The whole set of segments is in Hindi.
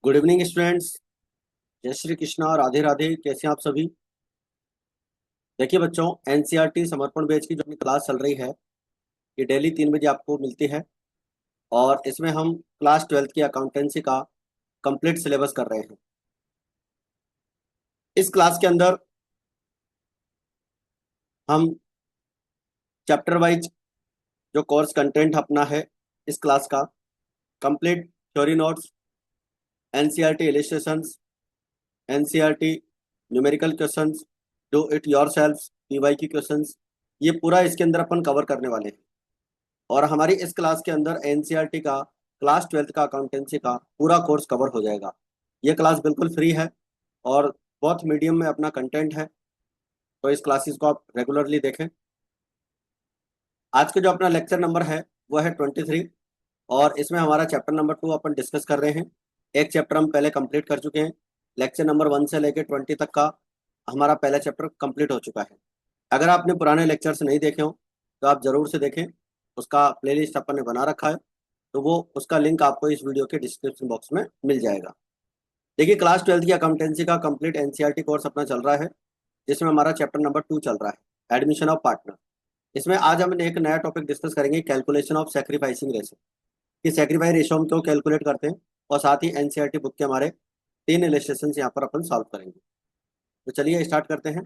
Good evening students. जय श्री कृष्णा और राधे राधे। कैसे हैं आप सभी? देखिए बच्चों, एनसीईआरटी समर्पण बैच की जो अपनी क्लास चल रही है ये डेली 3 बजे आपको मिलती है। और इसमें हम क्लास 12th की अकाउंटेंसी का कंप्लीट सिलेबस कर रहे हैं। इस क्लास के अंदर हम चैप्टर वाइज जो कोर्स कंटेंट अपना है इस क्लास का complete theory notes, NCERT illustrations, NCERT numerical questions, do it yourself, PYQ questions, ये पूरा इसके अंदर अपन कवर करने वाले हैं। और हमारी इस क्लास के अंदर एनसीईआरटी का क्लास 12th का अकाउंटेंसी का पूरा कोर्स कवर हो जाएगा। ये क्लास बिल्कुल फ्री है और बहुत मीडियम में अपना कंटेंट है, तो इस क्लासेस को आप रेगुलरली देखें। आज का जो अपना लेक्चर नंबर है वो है 23 और इसमें हमारा चैप्टर नंबर 2 अपन डिस्कस कर रहे हैं। एक चैप्टर हम पहले कंप्लीट कर चुके हैं। लेक्चर नंबर 1 से लेकर 20 तक का हमारा पहला चैप्टर कंप्लीट हो चुका है। अगर आपने पुराने लेक्चर्स नहीं देखे हो तो आप ज़रूर से देखें, उसका प्लेलिस्ट अपन ने बना रखा है, तो वो उसका लिंक आपको इस वीडियो के डिस्क्रिप्शन बॉक्स में मिल जाएगा। देखिए, क्लास 12th की अकाउंटेंसी का कंप्लीट एनसीईआरटी कोर्स अपना चल रहा है, जिसमें हमारा चैप्टर नंबर 2 चल रहा है, एडमिशन ऑफ पार्टनर। इसमें आज हम एक नया टॉपिक डिस्कस करेंगे, कैलकुलेशन ऑफ सेक्रीफाइसिंग रेशो, कि सेक्रीफाइस रेशो हम क्यों कैलकुलेट करते हैं। और साथ ही एनसीईआरटी बुक के हमारे 3 इलस्ट्रेशन यहाँ पर अपन सॉल्व करेंगे। तो चलिए स्टार्ट करते हैं।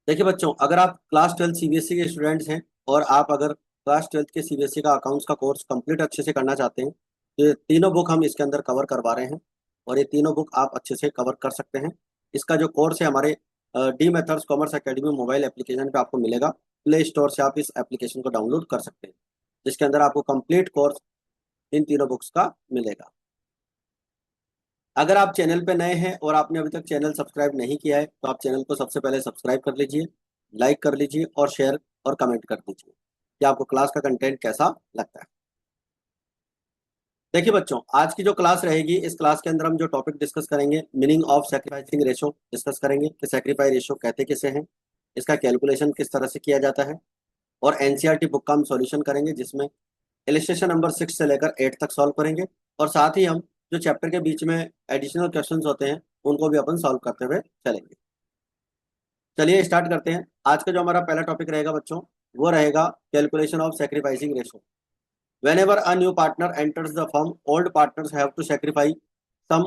देखिए बच्चों, अगर आप क्लास 12 सीबीएसई के स्टूडेंट्स हैं और आप अगर क्लास 12 के सीबीएसई का अकाउंट्स का कोर्स कंप्लीट अच्छे से करना चाहते हैं तो ये तीनों बुक हम इसके अंदर कवर करवा रहे हैं और ये तीनों बुक आप अच्छे से कवर कर सकते हैं। इसका जो कोर्स है हमारे D methods commerce academy mobile application पे आपको मिलेगा। प्ले स्टोर से आप इस एप्लीकेशन को डाउनलोड कर सकते हैं, जिसके अंदर आपको कंप्लीट कोर्स इन तीनों बुक्स का मिलेगा। अगर आप चैनल पे नए हैं और आपने अभी तक चैनल सब्सक्राइब नहीं किया है तो आप चैनल को सबसे पहले सब्सक्राइब कर लीजिए, लाइक कर लीजिए और शेयर और कमेंट कर दीजिए कि आपको क्लास का कंटेंट कैसा लगता है। देखिए बच्चों, आज की जो क्लास रहेगी इस क्लास के अंदर हम जो टॉपिक डिस्कस करेंगे, meaning of sacrificing ratio discuss करेंगे कि सेक्रीफाइस रेशो कहते किसे हैं, इसका कैलकुलेशन किस तरह से किया जाता है। और एनसीईआरटी बुक का हम सॉल्यूशन करेंगे, जिसमें इलिस्ट्रेशन नंबर 6 से लेकर 8 तक सॉल्व करेंगे। और साथ ही हम जो चैप्टर के बीच में एडिशनल क्वेश्चंस होते हैं उनको भी अपन सॉल्व करते हुए चलेंगे। चलिए स्टार्ट करते हैं। आज का जो हमारा पहला टॉपिक रहेगा बच्चों, वो रहेगा calculation of sacrificing ratio. Whenever a new partner enters the firm, old partners have to sacrifice some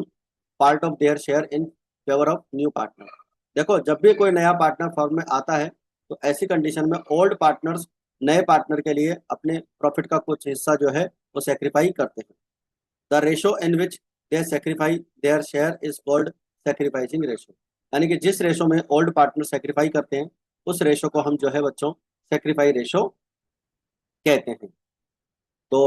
part of their share in favor of new partner। देखो, जब भी कोई नया पार्टनर फर्म में आता है तो ऐसी कंडीशन में ओल्ड पार्टनर्स नए पार्टनर के लिए अपने प्रॉफिट का कुछ हिस्सा जो है वो सेक्रीफाई करते हैं। The ratio in which they sacrifice their share is called sacrificing ratio. यानी कि जिस रेशो में ओल्ड पार्टनर सेक्रीफाई करते हैं उस रेशो को हम जो है बच्चों सेक्रीफाई रेशो कहते हैं। तो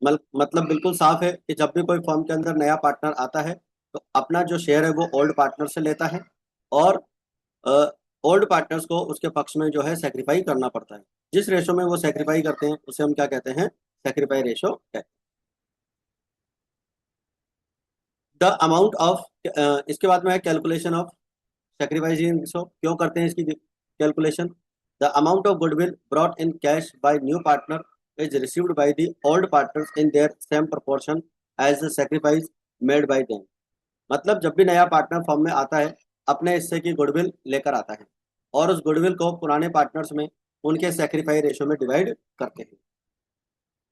मतलब बिल्कुल साफ है कि जब भी कोई फर्म के अंदर नया पार्टनर आता है तो अपना जो शेयर है वो ओल्ड पार्टनर से लेता है और ओल्ड पार्टनर्स को उसके पक्ष में जो है सेक्रीफाई करना पड़ता है। जिस रेशो में वो सेक्रीफाई करते हैं उसे हम क्या कहते हैं, सेक्रीफाई रेशो कहते हैं। द अमाउंट ऑफ, इसके बाद में है कैलकुलेशन ऑफ सेक्रीफाइसिंग रेशो। क्यों करते हैं इसकी calculation? The amount of goodwill brought in cash by new partner is received by the old partners in their same proportion as the sacrifice made by them। मतलब जब भी नया पार्टनर फर्म में आता है अपने हिस्से की गुडविल लेकर आता है और उस गुडविल को पुराने पार्टनर्स में उनके सेक्रीफाई रेशो में डिवाइड करते हैं।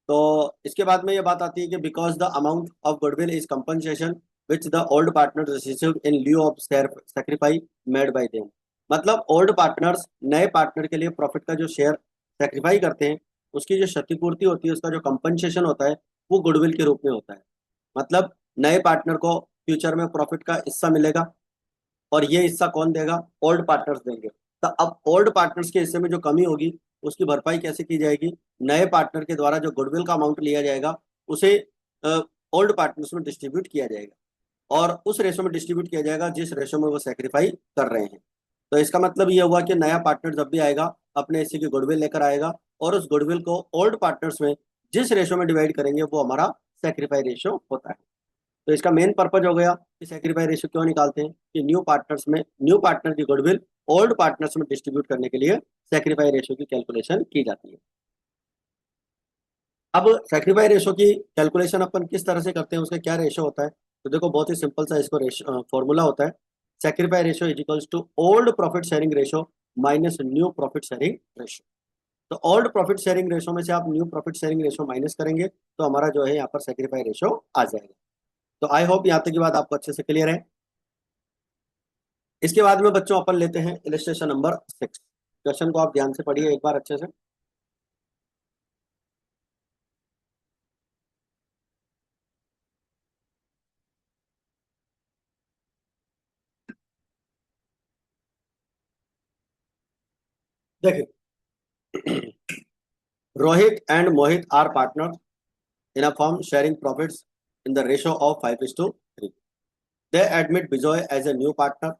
तो इसके बाद में ये बात आती है कि because the amount of goodwill is compensation which the old partner received in lieu of sacrifice made by them. मतलब ओल्ड पार्टनर्स नए पार्टनर के लिए प्रॉफिट का जो शेयर सेक्रीफाई करते हैं उसकी जो क्षतिपूर्ति होती है, उसका जो कंपनसेशन होता है वो गुडविल के रूप में होता है। मतलब नए पार्टनर को फ्यूचर में प्रॉफिट का हिस्सा मिलेगा और ये हिस्सा कौन देगा? ओल्ड पार्टनर्स देंगे। तो अब ओल्ड पार्टनर्स के हिस्से में जो कमी होगी उसकी भरपाई कैसे की जाएगी? नए पार्टनर के द्वारा जो गुडविल का अमाउंट लिया जाएगा उसे ओल्ड पार्टनर्स में डिस्ट्रीब्यूट किया जाएगा और उस रेशो में डिस्ट्रीब्यूट किया जाएगा जिस रेशो में वो सेक्रीफाई कर रहे हैं। तो इसका मतलब ये हुआ कि नया पार्टनर जब भी आएगा अपने हिस्से की गुडविल लेकर आएगा और उस गुडविल को ओल्ड पार्टनर्स में जिस रेशो में डिवाइड करेंगे वो हमारा सेक्रीफाई रेशो होता है। तो इसका मेन पर्पज हो गया कि सेक्रीफाई रेशो क्यों निकालते हैं कि न्यू पार्टनर की गुडविल ओल्ड पार्टनर्स में डिस्ट्रीब्यूट करने के लिए सेक्रीफाई रेशो की कैलकुलेशन की जाती है। अब सेक्रीफाई रेशो की कैलकुलेशन अपन किस तरह से करते हैं, उसका क्या रेशो होता है, तो देखो बहुत ही सिंपल सा इसको फॉर्मूला होता है, sacrifice ratio is equals to old profit sharing ratio minus new profit sharing ratio. तो ओल्ड प्रॉफिट शेयरिंग रेशियो में से आप new profit sharing ratio minus करेंगे तो हमारा जो है यहाँ पर सेक्रीफाई रेशियो आ जाएगा। तो आई होप यहाँ तक की बात आपको अच्छे से क्लियर है। इसके बाद में बच्चों अपन लेते हैं इलस्ट्रेशन नंबर 6। क्वेश्चन को आप ध्यान से पढ़िए एक बार अच्छे से। देखिए, Rohit and Mohit are partner in a firm sharing profits in the ratio of 5:3. They admit Bijoy as a new partner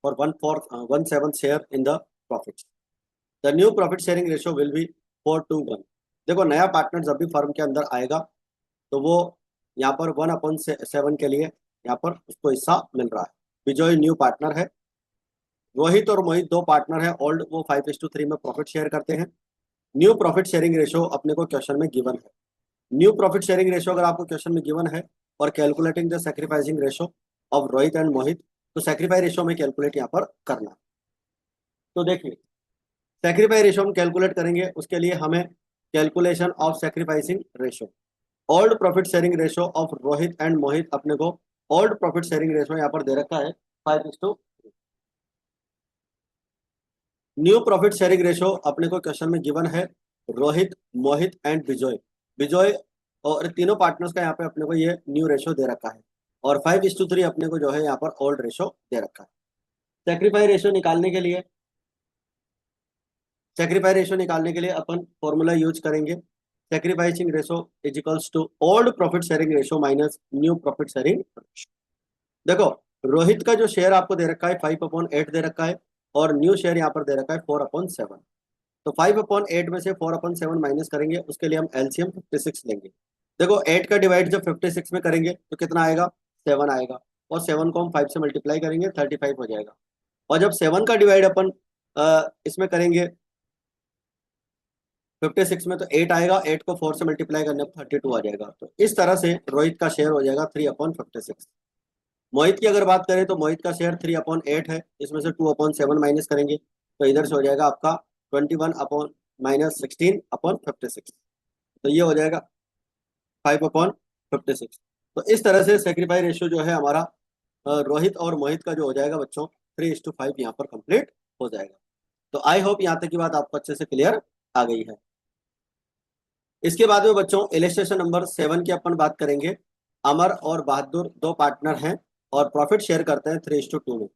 for 1/7 share in the profits. The new profit sharing ratio will be 4:1. देखो नया पार्टनर जब भी फर्म के अंदर आएगा तो वो यहाँ पर 1/7 के लिए यहाँ पर उसको हिस्सा मिल रहा है। बिजॉय न्यू पार्टनर है, रोहित और मोहित दो पार्टनर है ओल्ड, वो 5:3 में प्रॉफिट शेयर करते हैं। न्यू प्रॉफिट शेयरिंग रेशियो अपने को क्वेश्चन में गिवन है। न्यू प्रॉफिट शेयरिंग रेशियो अगर आपको क्वेश्चन में गिवन है और calculating the sacrificing ratio of Rohit and Mohit, तो सैक्रिफाई रेशियो में कैलकुलेट यहाँ पर करना है। तो देखिए सैक्रिफाई रेशियो हम कैलकुलेट करेंगे, उसके लिए हमें calculation of sacrificing ratio, old profit sharing ratio of Rohit and Mohit, अपने को ओल्ड प्रॉफिट शेयरिंग रेशियो यहाँ पर दे रखा है 5:3। न्यू प्रॉफिट शेयरिंग रेशियो अपने को क्वेश्चन में गिवन है रोहित, मोहित एंड बिजॉय। बिजॉय और तीनों पार्टनर्स का यहाँ पे अपने को ये न्यू रेशियो दे रखा है और 5:3 अपने को जो है यहाँ पर ओल्ड रेशियो दे रखा है। सेक्रीफाई रेशियो निकालने के लिए अपन फॉर्मूला यूज करेंगे, sacrificing ratio is equals to old profit sharing ratio minus new profit sharing ratio. देखो रोहित का जो शेयर आपको दे रखा है 5/8 दे रखा है और न्यू शेयर यहाँ पर दे रखा है 4/7। तो 5/8 में से 4/7 माइनस करेंगे, उसके लिए हम एलसीएम 56 लेंगे। देखो 8 का डिवाइड जब 56 में करेंगे तो कितना आएगा, 7 आएगा, और 7 को हम 5 से मल्टीप्लाई करेंगे 35 हो जाएगा। और जब 7 का डिवाइड अपन इसमें करेंगे 56 में तो 8 आएगा, 8 को 4 से मल्टीप्लाई करने पर 32 आ जाएगा। तो इस तरह से रोहित का शेयर हो जाएगा 3/56। मोहित की अगर बात करें तो मोहित का शेयर 3/8 है, इसमें से 2/7 माइनस करेंगे तो इधर से हो जाएगा आपका 21/-16/56। तो ये हो जाएगा 5/56। तो इस तरह से सेक्रीफाई रेशियो जो है हमारा रोहित और मोहित का जो हो जाएगा बच्चों 3:5 यहाँ पर कंप्लीट हो जाएगा। तो आई होप यहाँ तक की बात आपको अच्छे से क्लियर आ गई है। इसके बाद में बच्चों इलस्ट्रेशन नंबर 7 की अपन बात करेंगे। अमर और बहादुर दो पार्टनर हैं और प्रॉफिट शेयर करते हैं 3:2 में।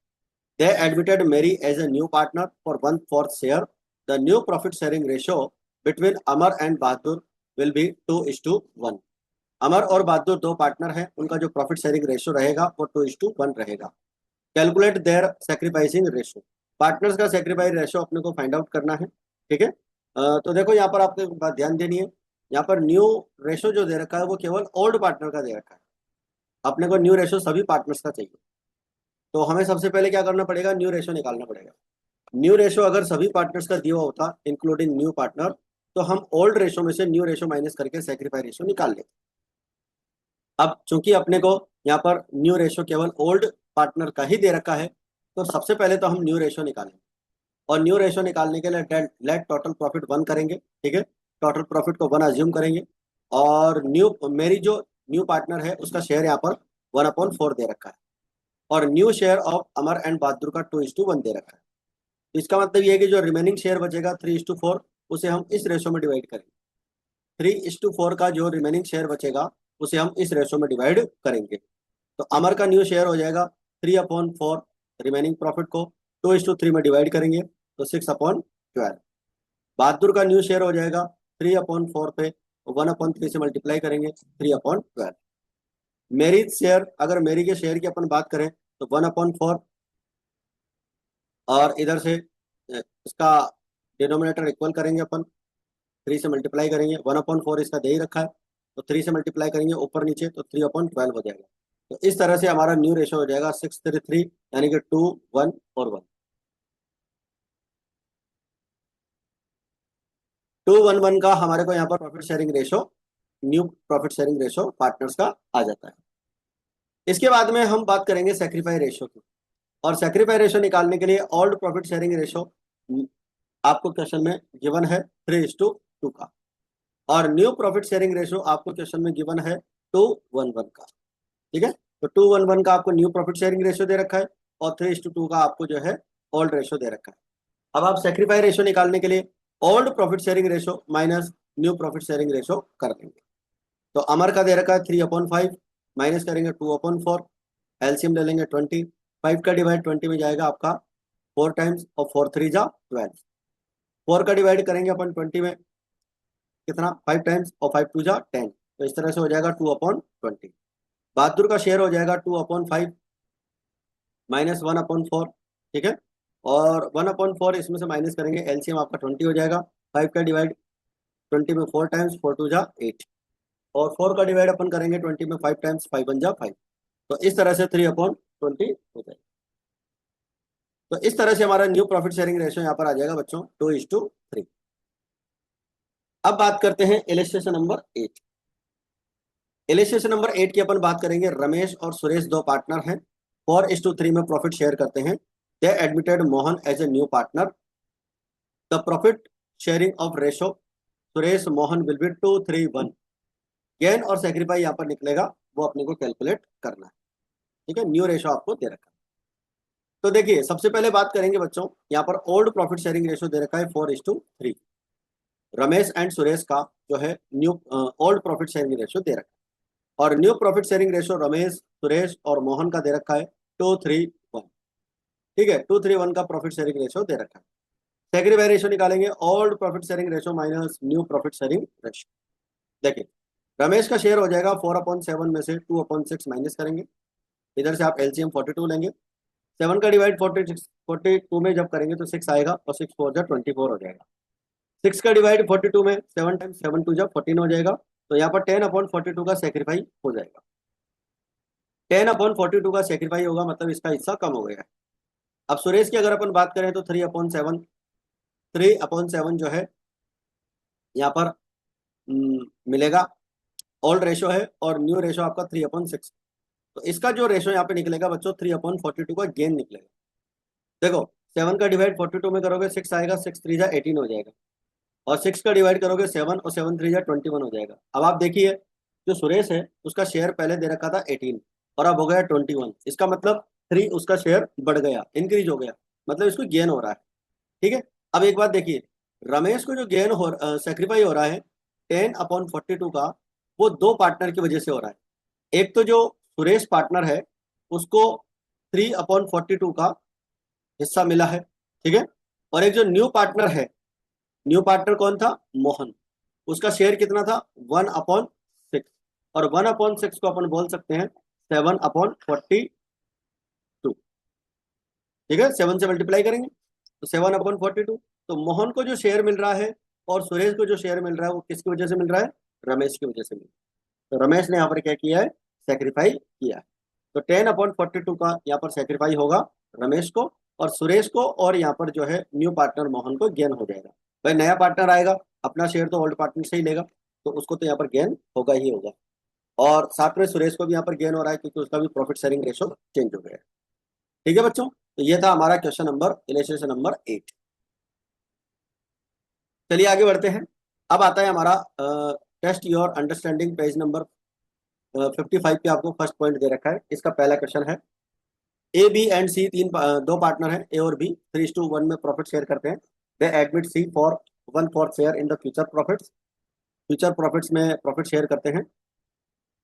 They admitted Mary as a new partner for 1/4 share. The new profit sharing ratio between Amar and Bahadur will be 2:1। Amar और बहादुर दो पार्टनर हैं, उनका जो प्रॉफिट शेयरिंग रेशियो रहेगा वो 2:1 रहेगा। Calculate their sacrificing ratio, partners का सेक्रीफाइस रेशियो अपने को फाइंड आउट करना है। ठीक है, तो देखो यहाँ पर आपको एक बात ध्यान देनी है, यहाँ पर न्यू रेशियो जो दे रखा है वो केवल ओल्ड पार्टनर का दे रखा है, अपने को न्यू रेशियो सभी पार्टनर्स का चाहिए। तो हमें सबसे पहले क्या करना पड़ेगा, न्यू रेशियो निकालना पड़ेगा। न्यू रेशियो अगर सभी पार्टनर्स का दिया हुआ होता इंक्लूडिंग न्यू पार्टनर, तो हम ओल्ड रेशियो में से न्यू रेशियो माइनस करके सेक्रीफाइस रेशियो निकाल लेते। अब चूंकि अपने को यहाँ पर न्यू रेशियो केवल ओल्ड पार्टनर का ही दे रखा है, तो सबसे पहले तो हम न्यू रेशियो निकालेंगे और न्यू रेशियो निकालने के लिए लेट टोटल प्रॉफिट 1 करेंगे। ठीक है, टोटल प्रॉफिट को 1 अज्यूम करेंगे और मेरी जो न्यू पार्टनर है उसका शेयर यहाँ पर 1/4 दे रखा है और new share of Amar and Bahadur का 2:1 दे रखा है। तो इसका मतलब ये है कि जो रिमेनिंग शेयर बचेगा 3:4 उसे हम इस रेशियो में डिवाइड करेंगे। 3:4 का जो रिमेनिंग शेयर बचेगा उसे हम इस रेशियो में डिवाइड करेंगे। तो अमर का न्यू शेयर हो जाएगा 3/4, रिमेनिंग प्रॉफिट को 2:3 में डिवाइड करेंगे तो 6/12। बहादुर का न्यू शेयर हो जाएगा 3/4 पे 1/3 से मल्टीप्लाई करेंगे 3/12। मेरी शेयर, अगर मेरी के शेयर की अपन बात करें तो 1/4 और इधर से इसका डिनोमिनेटर इक्वल करेंगे अपन, 3 से मल्टीप्लाई करेंगे, 1/4 इसका दे ही रखा है तो 3 से मल्टीप्लाई करेंगे ऊपर नीचे तो 3/12 हो जाएगा। तो इस तरह से हमारा न्यू रेशियो हो जाएगा 6:3 यानी कि 2, 1 और 1। 2:1 का हमारे को यहाँ पर profit sharing ratio, new profit sharing ratio partners का आ जाता है। इसके बाद में हम बात करेंगे सेक्रीफाई रेशियो की। और सेक्रीफाई रेशियो निकालने के लिए ओल्ड प्रॉफिट शेयरिंग रेशियो आपको क्वेश्चन में गिवन है 3:2 का, और न्यू प्रॉफिट शेयरिंग रेशियो आपको क्वेश्चन में गिवन है 2:1 का। ठीक है, तो 2:1 का आपको न्यू प्रॉफिट शेयरिंग रेशियो दे रखा है और 3:2 का आपको जो है ओल्ड रेशियो दे रखा है। अब आप सेक्रीफाई रेशियो निकालने के लिए old profit sharing ratio minus new profit sharing ratio कर देंगे। तो अमर का दे रखा है 3/5, माइनस करेंगे 2/4, एलसीएम ले लेंगे 20, 5 का डिवाइड 20 में जाएगा आपका 4 टाइम्स, और 4 3 जा 12, 4 का डिवाइड करेंगे अपन 20 में कितना 5 टाइम्स, और 5 2 जा 10, तो इस तरह से हो जाएगा 2/20। बहादुर का शेयर हो जाएगा 2/5 माइनस 1/4। ठीक है, और 1/4 इसमें से माइनस करेंगे, एलसीएम आपका 20 हो जाएगा। 5 का डिवाइड 20 में 4 टाइम्स, 4 2 जा 8, और 4 का डिवाइड अपन करेंगे 20 में 5 टाइम्स, 5 1 जा 5, तो इस तरह से 3/20 हो जाएगा। तो इस तरह से हमारा न्यू प्रॉफिट शेयरिंग रेशियो यहाँ पर आ जाएगा बच्चों 2:3। अब बात करते हैं इलस्ट्रेशन नंबर 8। इलस्ट्रेशन नंबर 8 की अपन बात करेंगे। रमेश और सुरेश दो पार्टनर हैं, 4:3 में प्रॉफिट शेयर करते हैं। They admitted Mohan as a new partner. The profit sharing of ratio Suresh Mohan will be 2:3:1। Gain और सेक्रीफाई यहाँ पर निकलेगा, वो अपने को कैलकुलेट करना है। ठीक है, न्यू रेशो आपको दे रखा है। तो देखिए सबसे पहले बात करेंगे बच्चों, यहाँ पर ओल्ड प्रॉफिट शेयरिंग रेशो दे रखा है 4:3। रमेश एंड सुरेश का जो है new old profit sharing ratio दे रखा है, और new profit sharing ratio Ramesh Suresh और मोहन का दे रखा है 2:3:1। ठीक है, 2:3:1 का प्रॉफिट शेयरिंग रेशो दे रखा है। सेक्रीफाई रेशो निकालेंगे, old profit sharing ratio minus new profit sharing ratio. देखिए रमेश का शेयर हो जाएगा 4/7 में से 2/6 माइनस करेंगे, इधर से आप एलसीएम 42 लेंगे। 7 का डिवाइड 42 में जब करेंगे तो 6 आएगा, और 6 4 जा 24 हो जाएगा। 6 का डिवाइड 42 में 7 टाइम्स 7 2 जा 14 हो जाएगा। तो यहाँ पर 10/42 का सेक्रीफाई हो जाएगा। 10/42 का सेक्रीफाई होगा, मतलब इसका हिस्सा कम हो गया है। अब सुरेश की अगर अपन बात करें तो 3/7 जो है यहाँ पर मिलेगा। ओल्ड रेशो है और न्यू रेशो आपका 3/6। तो इसका जो रेशो यहाँ पे निकलेगा बच्चों 3/42 का गेन निकलेगा। देखो 7 का डिवाइड 42 में करोगे 6 आएगा, 6 3 जा 18 हो जाएगा, और 6 का डिवाइड करोगे 7, और 7 3 जा 21 हो जाएगा। अब आप देखिए जो सुरेश है उसका शेयर पहले दे रखा था 18, और अब हो गया 21, इसका मतलब 3 उसका शेयर बढ़ गया, इंक्रीज हो गया, मतलब इसको गेन हो रहा है। ठीक है, अब एक बात देखिए, रमेश को जो गेन हो सेक्रीफाई हो रहा है 10/42 का, वो दो पार्टनर की वजह से हो रहा है। एक तो जो सुरेश पार्टनर है उसको 3/42 का हिस्सा मिला है। ठीक है, और एक जो न्यू पार्टनर है, न्यू पार्टनर कौन था, मोहन, उसका शेयर कितना था 1/6, और 1/6 को अपन बोल सकते हैं 7/42। ठीक है, 7 से मल्टीप्लाई करेंगे तो 7/42। तो मोहन को जो शेयर मिल रहा है और सुरेश को जो शेयर मिल रहा है वो किसकी वजह से मिल रहा है, रमेश की वजह से मिल रहा है। तो रमेश ने यहाँ पर क्या किया है, सेक्रीफाई किया है। तो 10/42 का यहाँ पर सेक्रीफाई होगा रमेश को और सुरेश को, और यहाँ पर जो है न्यू पार्टनर मोहन को गेन हो जाएगा। भाई नया पार्टनर आएगा, अपना शेयर तो ओल्ड पार्टनर से ही लेगा, तो उसको तो यहाँ पर गेन होगा ही होगा। और साथ में सुरेश को भी यहाँ पर गेन हो रहा है क्योंकि उसका भी प्रॉफिट शेयरिंग रेशो चेंज हो गया है। ठीक है बच्चों, तो ये था हमारा क्वेश्चन नंबर इलस्ट्रेशन नंबर 8। चलिए आगे बढ़ते हैं। अब आता है हमारा test your understanding, page number 55 पे आपको फर्स्ट पॉइंट दे रखा है। इसका पहला क्वेश्चन है, ए बी एंड सी दो पार्टनर हैं, ए और बी 3:1 में प्रॉफिट शेयर करते हैं। They admit C for 1/4 share in the future profits. Future profits में प्रॉफिट शेयर करते हैं।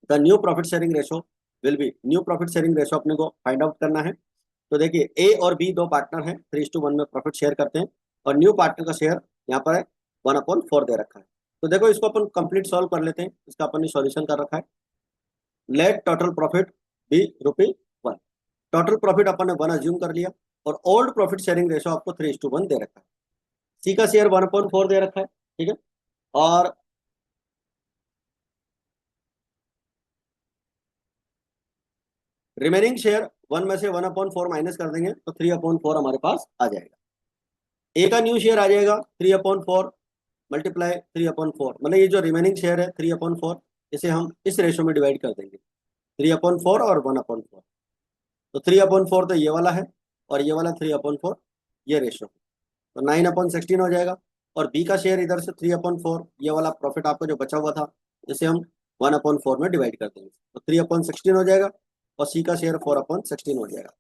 The new profit sharing ratio will be, new profit sharing ratio अपने को फाइंड आउट करना है। तो देखिए ए और बी दो पार्टनर हैं, 3:1 में प्रॉफिट शेयर करते हैं, और न्यू पार्टनर का शेयर यहाँ पर है 1/4 दे रखा है। तो देखो इसको अपन कंप्लीट सॉल्व कर लेते हैं, इसका अपन ने सॉल्यूशन कर रखा है। Let total profit be ₹1। Total profit अपन ने 1 अज्यूम कर लिया, और ओल्ड प्रॉफिट शेयरिंग रेशो आपको 3:1 दे रखा है। सी का शेयर 1/4 दे रखा है। ठीक है, और रिमेनिंग शेयर 1 में से 1/4 माइनस कर देंगे तो 3/4 हमारे पास आ जाएगा। ए का न्यू शेयर आ जाएगा 3/4 मल्टीप्लाई 3/4, मतलब ये जो रिमेनिंग शेयर है 3/4, इसे हम इस रेशो में डिवाइड कर देंगे। 3/4 और 1/4। तो 3/4 तो ये वाला है और ये वाला 3/4 ये रेशो, तो 9/16 हो जाएगा। और बी का शेयर इधर से 3/4, ये वाला प्रॉफिट आपका जो बचा हुआ था इसे हम 1/4 में डिवाइड कर देंगे, तो 3/16 हो जाएगा और सी का शेयर 4/16 हो जाएगा।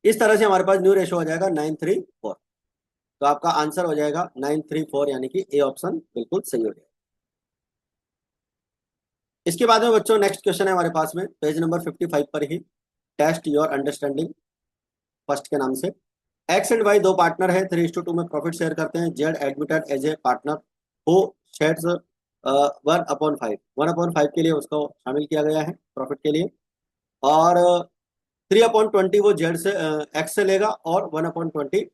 इस तरह से हमारे पास न्यू रेशो हो जाएगा 9:3:4। तो आपका आंसर हो जाएगा 9:3:4, यानी कि ए ऑप्शन बिल्कुल सही हो जाएगा। इसके बाद में बच्चों नेक्स्ट क्वेश्चन है हमारे पास में पेज नंबर 55 पर ही, टेस्ट योर अंडरस्टैंडिंग फर्स्ट के नाम से। एक्स एंड वाई दो पार्टनर है, 3:2 में प्रॉफिट शेयर करते हैं। Z admitted as a partner who shares 1/5, 1/5 के लिए उसको शामिल किया गया है प्रॉफिट के लिए। और 3/20 वो जेड से एक्स से लेगा और 1/20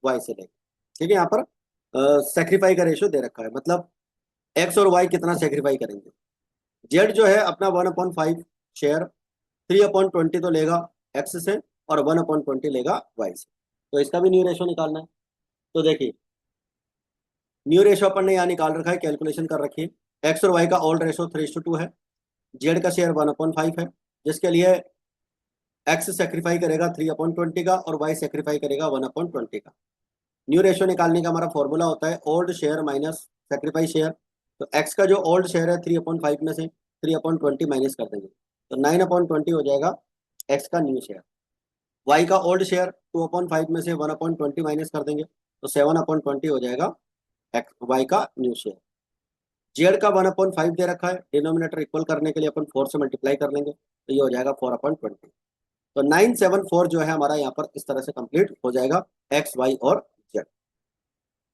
वाई से लेगा। ठीक है, यहाँ पर सेक्रीफाई का रेशो दे रखा है, मतलब एक्स और वाई कितना सेक्रीफाई करेंगे। जेड जो है अपना 1/5 शेयर 3/20 तो लेगा एक्स से और 1/20 लेगा वाई से। तो इसका भी न्यू रेशो निकालना है। तो देखिए न्यू रेशो अपन ने यहाँ निकाल रखा है, कैलकुलेशन कर रखी है। एक्स और वाई का ओल्ड रेशो 3:2 है। जेड का शेयर 1/5 है, जिसके लिए एक्स सेक्रीफाई करेगा 3/20 का और वाई सेक्रीफाई करेगा 1/20 का। न्यू रेशो निकालने का हमारा फॉर्मूला होता है old share minus sacrifice share. तो एक्स का जो ओल्ड शेयर है 3/5 में से 3/20 माइनस कर देंगे, तो 9/20 हो जाएगा एक्स का न्यू शेयर। वाई का ओल्ड शेयर 2/5 में से 1/20 माइनस कर देंगे, तो 7/20 हो जाएगा एक्स वाई का न्यू शेयर। जेड का 1/5 दे रखा है, डिनोमिनेटर इक्वल करने के लिए अपन 4 से मल्टीप्लाई कर लेंगे, तो ये हो जाएगा 4/20। तो 974 जो है हमारा यहाँ पर इस तरह से कंप्लीट हो जाएगा एक्स वाई और जेड।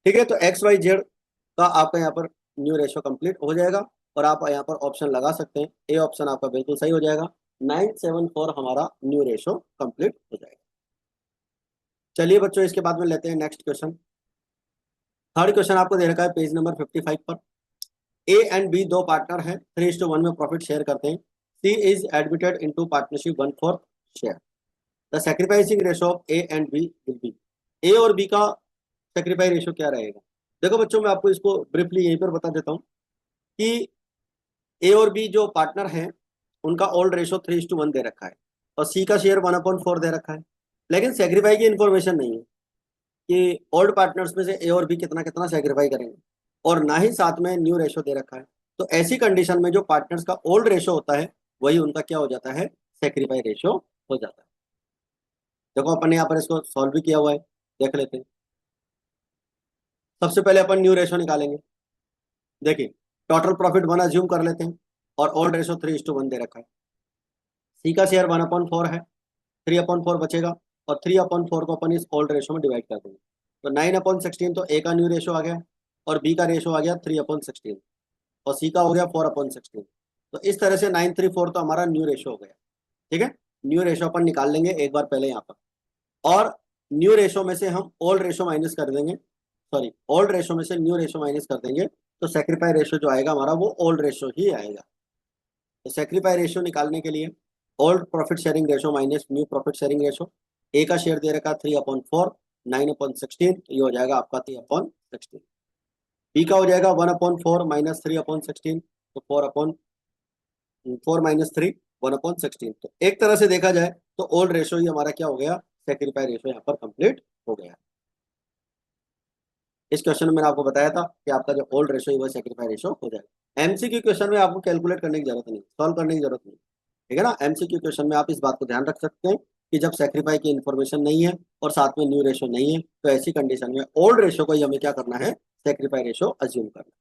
ठीक है, तो एक्स वाई जेड का आपका यहाँ पर न्यू रेशो कंप्लीट हो जाएगा और आप यहाँ पर ऑप्शन लगा सकते हैं, ए ऑप्शन आपका बिल्कुल सही हो जाएगा। 974 हमारा न्यू रेशो कंप्लीट हो जाएगा। चलिए बच्चों इसके बाद में लेते हैं नेक्स्ट क्वेश्चन। थर्ड क्वेश्चन आपको दे रखा है पेज नंबर 55 पर। ए एंड बी दो पार्टनर हैं, 3:1 में प्रॉफिट शेयर करते हैं। C is admitted into partnership 1/4 share. The sacrificing ratio of A and B will be. A और बी का सैक्रिफाइस रेशो क्या रहेगा। देखो बच्चों मैं आपको इसको ब्रीफली यहीं पर बता देता हूँ कि ए और बी जो पार्टनर हैं उनका ओल्ड रेशो 3:1 दे रखा है और सी का शेयर 1/4 दे रखा है, लेकिन सेक्रीफाई की इंफॉर्मेशन नहीं है कि ओल्ड पार्टनर्स में से ए और बी कितना कितना सेक्रीफाई करेंगे, और ना ही साथ में न्यू रेशो दे रखा है। तो ऐसी कंडीशन में जो पार्टनर्स का ओल्ड रेशो होता है वही उनका क्या हो जाता है, सेक्रीफाई रेशो हो जाता है। देखो अपन ने यहाँ पर इसको सॉल्व भी किया हुआ है, देख लेते हैं। सबसे पहले अपन न्यू रेशो निकालेंगे। देखिए टोटल प्रॉफिट 1 अज्यूम कर लेते हैं और ओल्ड रेशो 3:1 दे रखा है। सी का शेयर 1/4 है, 3/4 बचेगा और 3/4 को अपन इस ओल्ड रेशो में डिवाइड कर देंगे, तो 9/16 तो ए का न्यू रेशो आ गया और बी का रेशो आ गया 3/16 और सी का हो गया 4/16। तो इस तरह से 934 तो हमारा न्यू रेशो हो गया। ठीक है, न्यू रेशो अपन निकाल लेंगे एक बार पहले यहाँ पर, और न्यू रेशो में से हम ओल्ड रेशो माइनस कर देंगे, सॉरी ओल्ड रेशो में से न्यू रेशो माइनस कर देंगे, तो सेक्रीफाई रेशो जो आएगा हमारा वो ओल्ड रेशो ही आएगा। तो सेक्रीफाई रेशो निकालने के लिए old profit sharing ratio minus new profit sharing ratio. A का शेयर दे रखा 3/4, 9/16, तो ये हो जाएगा आपका 3/16। बी का हो जाएगा 1/4 माइनस 3/16, तो 4/4 माइनस 3 1/16। तो एक तरह से देखा जाए तो ओल्ड रेशो ही हमारा क्या हो गया, सेक्रीफाई रेशो यहाँ पर कंप्लीट हो गया। इस क्वेश्चन में मैंने आपको बताया था कि आपका जो ओल्ड रेशो है वो सेक्रीफाई रेशो हो जाएगा। एमसीक्यू क्वेश्चन में आपको कैलकुलेट करने की जरूरत नहीं, सॉल्व करने की जरूरत नहीं। ठीक है ना, एमसीक्यू क्वेश्चन में आप इस बात को ध्यान रख सकते हैं कि जब सेक्रीफाई की इन्फॉर्मेशन नहीं है और साथ में न्यू रेशो नहीं है, तो ऐसी कंडीशन में ओल्ड रेशो को ही हमें क्या करना है, सेक्रीफाई रेशो अज्यूम करना है।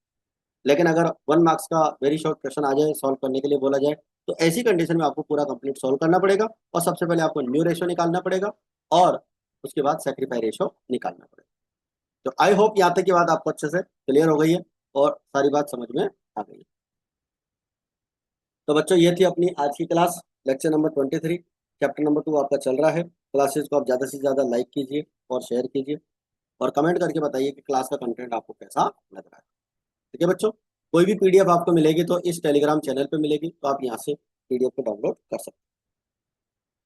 लेकिन अगर 1 मार्क्स का वेरी शॉर्ट क्वेश्चन आ जाए, सॉल्व करने के लिए बोला जाए, तो ऐसी कंडीशन में आपको पूरा कंप्लीट सॉल्व करना पड़ेगा और सबसे पहले आपको न्यू रेशो निकालना पड़ेगा और उसके बाद सेक्रीफाई रेशो निकालना पड़ेगा। तो आई होप यहाँ तक की बात आपको अच्छे से क्लियर हो गई है और सारी बात समझ में आ गई है। तो बच्चों ये थी अपनी आज की class, lecture number 23, chapter number 2 आपका चल रहा है। क्लासेस को आप ज़्यादा से ज़्यादा लाइक कीजिए और शेयर कीजिए और कमेंट करके बताइए कि क्लास का कंटेंट आपको कैसा लग रहा है। ठीक है बच्चों, कोई भी पीडीएफ आपको मिलेगी तो इस टेलीग्राम चैनल पे मिलेगी, तो आप यहाँ से पीडीएफ को डाउनलोड कर सकते हैं।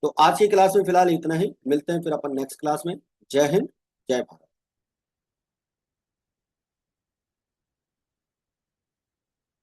तो आज की क्लास में फिलहाल इतना ही, मिलते हैं फिर अपन नेक्स्ट क्लास में। जय हिंद, जय भारत।